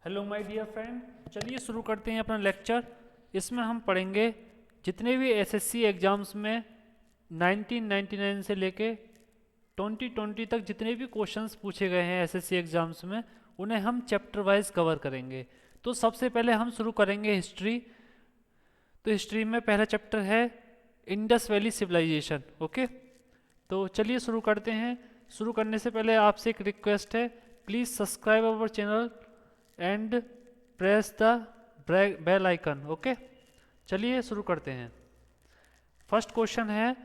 Hello my dear friend, चलिए शुरू करते हैं अपना लेक्चर। इसमें हम पढ़ेंगे जितने भी एसएससी एग्ज़ाम्स में 1999 से लेके 2020 तक जितने भी क्वेश्चंस पूछे गए हैं एसएससी एग्ज़ाम्स में, उन्हें हम चैप्टर वाइज कवर करेंगे। तो सबसे पहले हम शुरू करेंगे हिस्ट्री। तो हिस्ट्री में पहला चैप्टर है इंडस वैली सिविलाइजेशन। ओके, तो चलिए शुरू करते हैं। शुरू करने से पहले आपसे एक रिक्वेस्ट है, please subscribe our channel and press the bell icon. Okay, चलिए शुरू करते हैं। फर्स्ट क्वेश्चन है,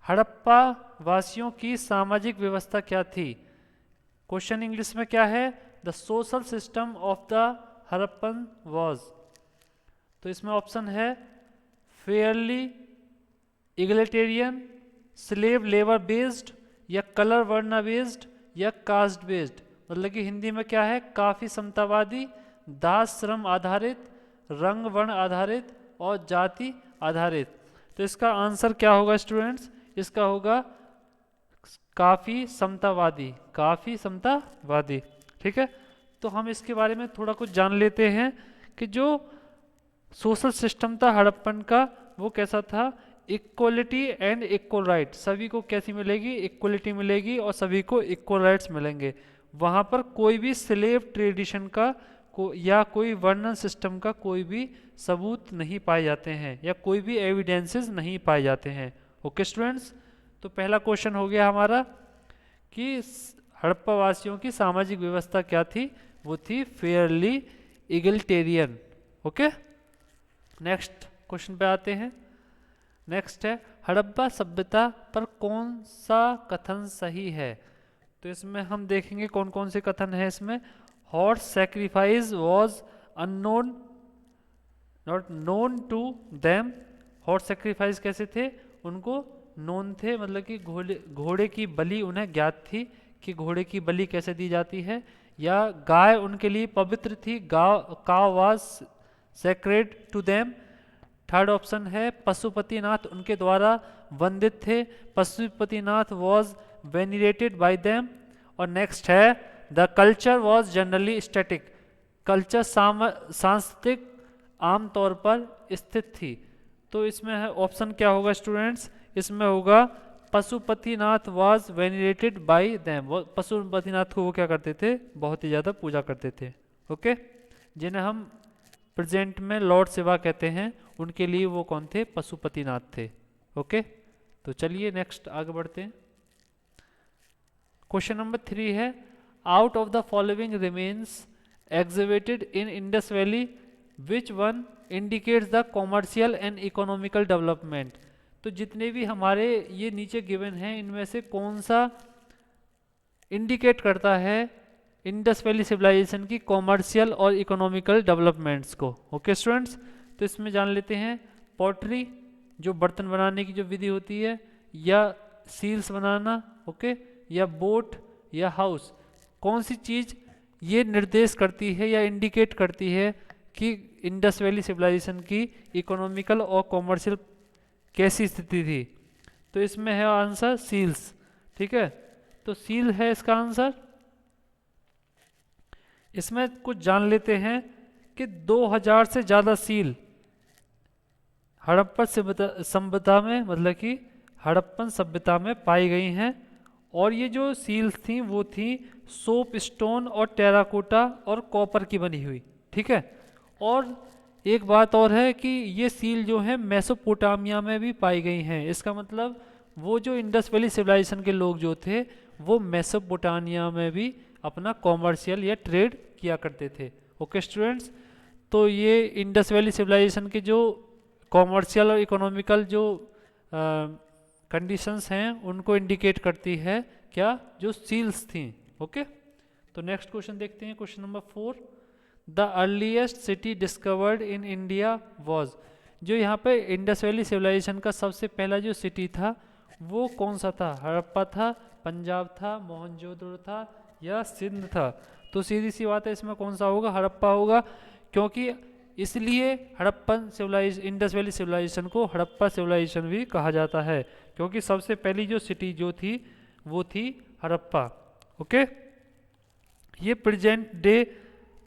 हड़प्पा वासियों की सामाजिक व्यवस्था क्या थी? क्वेश्चन इंग्लिश में क्या है? The social system of the Harappan was. तो इसमें ऑप्शन है फेयरली, इगलिटेरियन, स्लेव लेबर बेस्ड, या कलर वर्ना बेस्ड, या कास्ट बेस्ड। मतलब कि हिंदी में क्या है? काफ़ी समतावादी, दास श्रम आधारित, रंग वर्ण आधारित और जाति आधारित। तो इसका आंसर क्या होगा स्टूडेंट्स? इसका होगा काफ़ी समतावादी, काफ़ी समतावादी। ठीक है, तो हम इसके बारे में थोड़ा कुछ जान लेते हैं कि जो सोशल सिस्टम था हड़प्पन का वो कैसा था। इक्वलिटी एंड इक्वल राइट, सभी को कैसी मिलेगी? इक्वलिटी मिलेगी और सभी को इक्वल राइट्स मिलेंगे। वहाँ पर कोई भी स्लेव ट्रेडिशन का या कोई वर्णन सिस्टम का कोई भी सबूत नहीं पाए जाते हैं या कोई भी एविडेंसेस नहीं पाए जाते हैं। ओके स्टूडेंट्स, तो पहला क्वेश्चन हो गया हमारा कि हड़प्पा वासियों की सामाजिक व्यवस्था क्या थी? वो थी फेयरली इगलिटेरियन। ओके, नेक्स्ट क्वेश्चन पे आते हैं। नेक्स्ट है, हड़प्पा सभ्यता पर कौन सा कथन सही है? तो इसमें हम देखेंगे कौन कौन से कथन है इसमें। Horse sacrifice was unknown, not known to them. Horse sacrifice कैसे थे? उनको नोन थे, मतलब कि घोड़े की बलि उन्हें ज्ञात थी कि घोड़े की बलि कैसे दी जाती है। या गाय उनके लिए पवित्र थी, cow was sacred to them. Third option है पशुपतिनाथ उनके द्वारा वंदित थे, Pashupatinath was venerated by them. और नेक्स्ट है the culture was generally static, culture सांस्कृतिक आमतौर पर स्थित थी। तो इसमें है ऑप्शन क्या होगा स्टूडेंट्स? इसमें होगा Pashupatinath was venerated by them. Pashupatinath को वो क्या करते थे? बहुत ही ज़्यादा पूजा करते थे। ओके, जिन्हें हम प्रेजेंट में लॉर्ड शिवा कहते हैं, उनके लिए वो कौन थे? पशुपतिनाथ थे। ओके, तो चलिए नेक्स्ट आगे बढ़ते हैं। क्वेश्चन नंबर 3 है, out of the following remains exhibited in Indus valley which one indicates the commercial and economical development. तो जितने भी हमारे ये नीचे गिवन हैं, इनमें से कौन सा इंडिकेट करता है इंडस वैली सिविलाइजेशन की कॉमर्शियल और इकोनॉमिकल डेवलपमेंट्स को? ओके स्टूडेंट्स, तो इसमें जान लेते हैं पॉटरी, जो बर्तन बनाने की जो विधि होती है, या सील्स बनाना, ओके, या बोट, या हाउस। कौन सी चीज़ ये निर्देश करती है या इंडिकेट करती है कि इंडस वैली सिविलाइजेशन की इकोनॉमिकल और कॉमर्शियल कैसी स्थिति थी? तो इसमें है आंसर सील्स। ठीक है, तो सील है इसका आंसर। इसमें कुछ जान लेते हैं कि 2000 से ज़्यादा सील हड़प्पन सभ्यता में, मतलब कि हड़प्पन सभ्यता में पाई गई हैं। और ये जो सील्स थी वो थी सोप स्टोन और टेराकोटा और कॉपर की बनी हुई। ठीक है, और एक बात और है कि ये सील जो है मेसोपोटामिया में भी पाई गई हैं। इसका मतलब वो जो इंडस वैली सिविलाइजेशन के लोग जो थे वो मेसोपोटामिया में भी अपना कॉमर्शियल या ट्रेड किया करते थे। ओके स्टूडेंट्स, तो ये इंडस वैली सिविलाइजेशन के जो कॉमर्शियल और इकोनॉमिकल जो कंडीशंस हैं उनको इंडिकेट करती है क्या? जो सील्स थी। ओके, तो नेक्स्ट क्वेश्चन देखते हैं। Question number 4, the earliest city discovered in India was. जो यहाँ पे इंडस वैली सिविलाइजेशन का सबसे पहला जो सिटी था वो कौन सा था? हड़प्पा था, पंजाब था, मोहनजोदड़ो था, या सिंध था? तो सीधी सी बात है, इसमें कौन सा होगा? हड़प्पा होगा, क्योंकि इसलिए Harappan civilization, Indus valley civilization को हड़प्पा सिविलाइजेशन भी कहा जाता है, क्योंकि सबसे पहली जो सिटी जो थी वो थी हड़प्पा। ओके, ये प्रेजेंट डे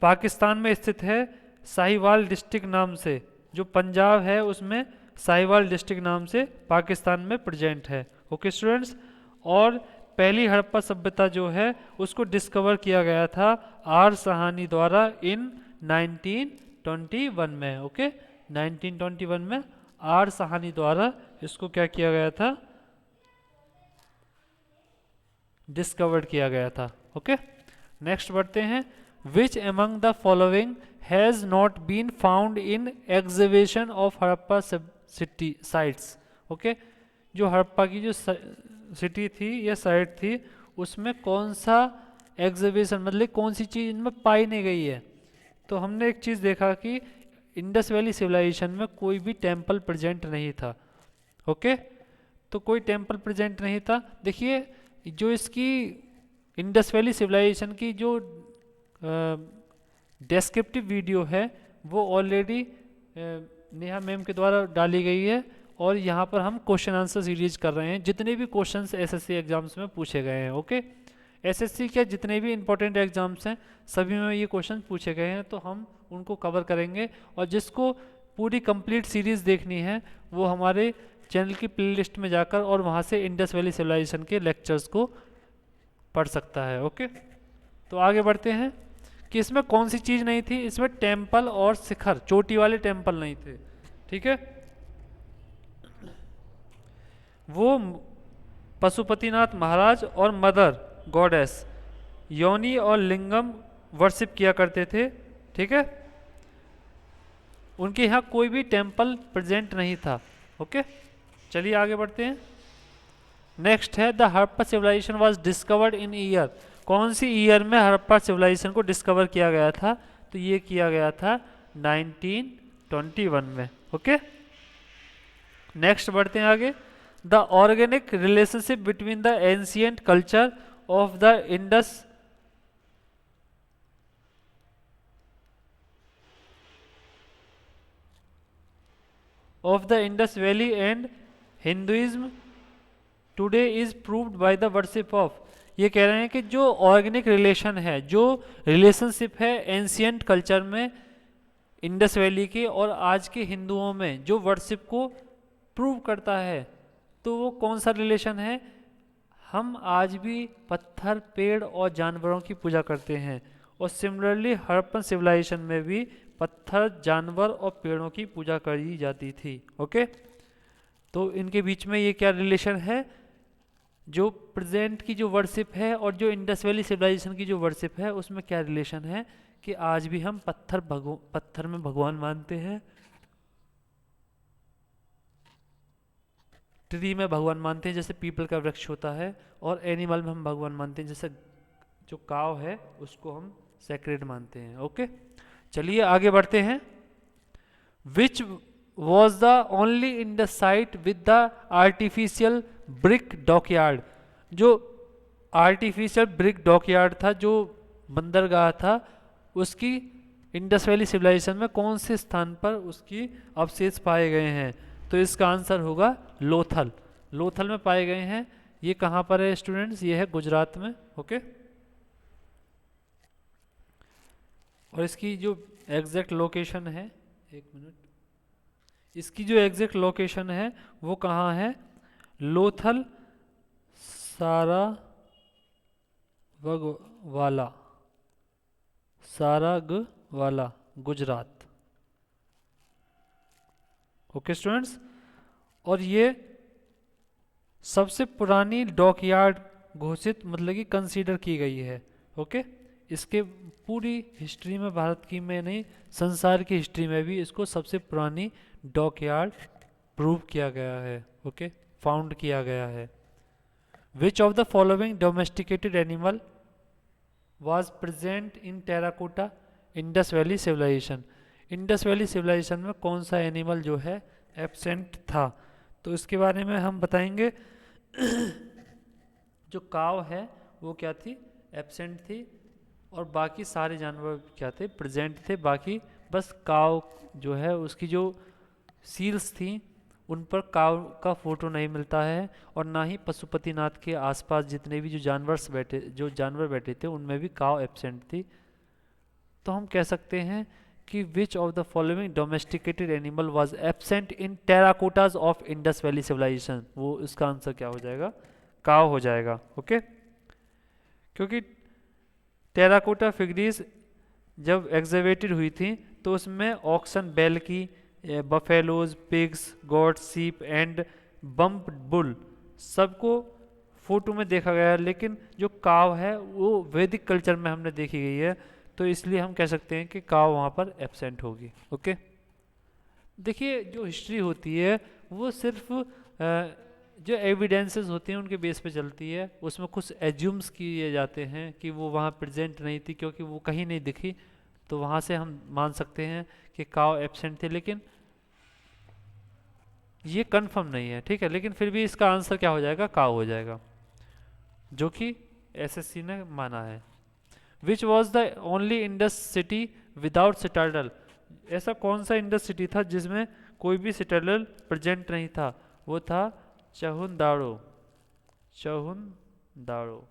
पाकिस्तान में स्थित है साहिवाल डिस्ट्रिक्ट नाम से, जो पंजाब है उसमें साहिवाल डिस्ट्रिक्ट नाम से पाकिस्तान में प्रेजेंट है। ओके स्टूडेंट्स, और पहली हड़प्पा सभ्यता जो है उसको डिस्कवर किया गया था आर सहानी द्वारा इन 1921 में। ओके 1921 में आर सहानी द्वारा इसको क्या किया गया था, डिस्कवर्ड किया गया था। ओके नेक्स्ट बढ़ते हैं। Which among the following has not been found in exhibition of Harappa city sites. Okay, जो हड़प्पा की जो सिटी थी या साइट थी उसमें कौन सा एग्जीबिशन मतलब कौन सी चीज़ इनमें पाई नहीं गई है। तो हमने एक चीज़ देखा कि इंडस वैली सिविलाइजेशन में कोई भी टेम्पल प्रेजेंट नहीं था। ओके, तो कोई टेम्पल प्रेजेंट नहीं था। देखिए जो इसकी इंडस वैली सिविलाइजेशन की जो डेस्क्रिप्टिव वीडियो है वो ऑलरेडी नेहा मैम के द्वारा डाली गई है, और यहाँ पर हम क्वेश्चन आंसर सीरीज कर रहे हैं जितने भी क्वेश्चंस एसएससी एग्जाम्स में पूछे गए हैं। ओके, एसएससी के जितने भी इंपॉर्टेंट एग्जाम्स हैं सभी में ये क्वेश्चन पूछे गए हैं, तो हम उनको कवर करेंगे। और जिसको पूरी कंप्लीट सीरीज देखनी है वो हमारे चैनल की प्लेलिस्ट में जाकर और वहाँ से इंडस वैली सिविलाइजेशन के लेक्चर्स को पढ़ सकता है। ओके, तो आगे बढ़ते हैं कि इसमें कौन सी चीज़ नहीं थी। इसमें टेम्पल और शिखर, चोटी वाले टेम्पल नहीं थे। ठीक है, वो पशुपतिनाथ महाराज और मदर गॉडेस योनि और लिंगम वर्शिप किया करते थे। ठीक है, उनके यहाँ कोई भी टेम्पल प्रेजेंट नहीं था। ओके, चलिए आगे बढ़ते हैं। नेक्स्ट है the Harappa civilization was discovered in year. कौन सी ईयर में हड़प्पा सिविलाइजेशन को डिस्कवर किया गया था, तो ये किया गया था 1921 में। ओके, नेक्स्ट बढ़ते हैं आगे। The organic relationship between the ancient culture of the Indus valley and Hinduism today is proved by the worship of. ये कह रहे हैं कि जो ऑर्गेनिक रिलेशन है, जो रिलेशनशिप है एंशियंट कल्चर में इंडस वैली के और आज के हिंदुओं में, जो वर्शिप को प्रूव करता है, तो वो कौन सा रिलेशन है। हम आज भी पत्थर, पेड़ और जानवरों की पूजा करते हैं, और सिमिलरली हड़प्पन सिविलाइजेशन में भी पत्थर, जानवर और पेड़ों की पूजा करी जाती थी। ओके, तो इनके बीच में ये क्या रिलेशन है, जो प्रेजेंट की जो वर्शिप है और जो इंडस वैली सिविलाइजेशन की जो वर्शिप है उसमें क्या रिलेशन है कि आज भी हम पत्थर में भगवान मानते हैं, ट्री में भगवान मानते हैं जैसे पीपल का वृक्ष होता है, और एनिमल में हम भगवान मानते हैं जैसे जो काव है उसको हम सैक्रेड मानते हैं। ओके, चलिए आगे बढ़ते हैं। Which was the only in the site with the artificial brick dockyard. जो आर्टिफिशियल ब्रिक डॉकयार्ड था, जो बंदरगाह था, उसकी इंडस वैली सिविलाइजेशन में कौन से स्थान पर उसकी अवशेष पाए गए हैं, तो इसका आंसर होगा लोथल। लोथल में पाए गए हैं। ये कहाँ पर है स्टूडेंट्स, ये है गुजरात में। ओके, और इसकी जो एग्जैक्ट लोकेशन है, एक मिनट, इसकी जो एग्जैक्ट लोकेशन है वो कहाँ है, लोथल सारागवाला गुजरात। ओके स्टूडेंट्स, और ये सबसे पुरानी डॉकयार्ड घोषित मतलब कि कंसीडर की गई है। ओके, इसके पूरी हिस्ट्री में, भारत की में नहीं संसार की हिस्ट्री में भी इसको सबसे पुरानी डॉकयार्ड प्रूव किया गया है। ओके, फाउंड किया गया है। Which of the following domesticated animal was present in terracotta Indus valley civilization. Indus valley civilization में कौन सा एनिमल जो है एब्सेंट था, तो इसके बारे में हम बताएंगे। जो काव है वो क्या थी, एब्सेंट थी, और बाकी सारे जानवर क्या थे, प्रेजेंट थे। बाकी बस काव जो है उसकी जो सील्स थी उन पर काव का फोटो नहीं मिलता है, और ना ही पशुपतिनाथ के आसपास जितने भी जो जानवर बैठे थे उनमें भी काव एब्सेंट थी। तो हम कह सकते हैं कि which of the following domesticated animal was absent in terracottas of Indus valley civilization. वो इसका आंसर क्या हो जाएगा? काव हो जाएगा। ओके, क्योंकि टेराकोटा फिगरीज जब एग्जवेटेड हुई थी तो उसमें ऑक्सन बैल की, बफेलोज, पिग्स, गोट, सीप एंड बम्प बुल सबको फोटो में देखा गया है, लेकिन जो काव है वो वैदिक कल्चर में हमने देखी गई है, तो इसलिए हम कह सकते हैं कि काव वहाँ पर एब्सेंट होगी। ओके, देखिए जो हिस्ट्री होती है वो सिर्फ जो एविडेंसेस होते हैं उनके बेस पे चलती है, उसमें कुछ एज्यूम्स किए जाते हैं कि वो वहाँ प्रेजेंट नहीं थी क्योंकि वो कहीं नहीं दिखी, तो वहाँ से हम मान सकते हैं कि काव एब्सेंट थे, लेकिन ये कंफर्म नहीं है। ठीक है, लेकिन फिर भी इसका आंसर क्या हो जाएगा? काव हो जाएगा, जो कि एसएससी ने माना है। Which was the only Indus city without citadel. ऐसा कौन सा इंडस सिटी था जिसमें कोई भी सिटाडल प्रेजेंट नहीं था? वो था चहुनदाड़ो। चहुनदाड़ो।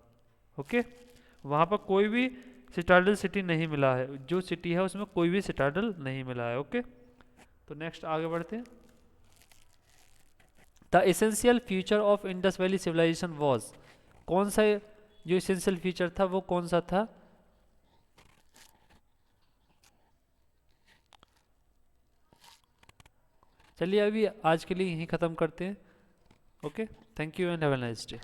ओके, वहाँ पर कोई भी सिटाडल सिटी नहीं मिला है, जो सिटी है उसमें कोई भी सिटाडल नहीं मिला है। ओके, तो नेक्स्ट आगे बढ़ते हैं। The essential feature of Indus valley civilization was. कौन सा जो एसेंशियल फीचर था वो कौन सा था? चलिए अभी आज के लिए यहीं ख़त्म करते हैं। Okay, thank you and have a nice day.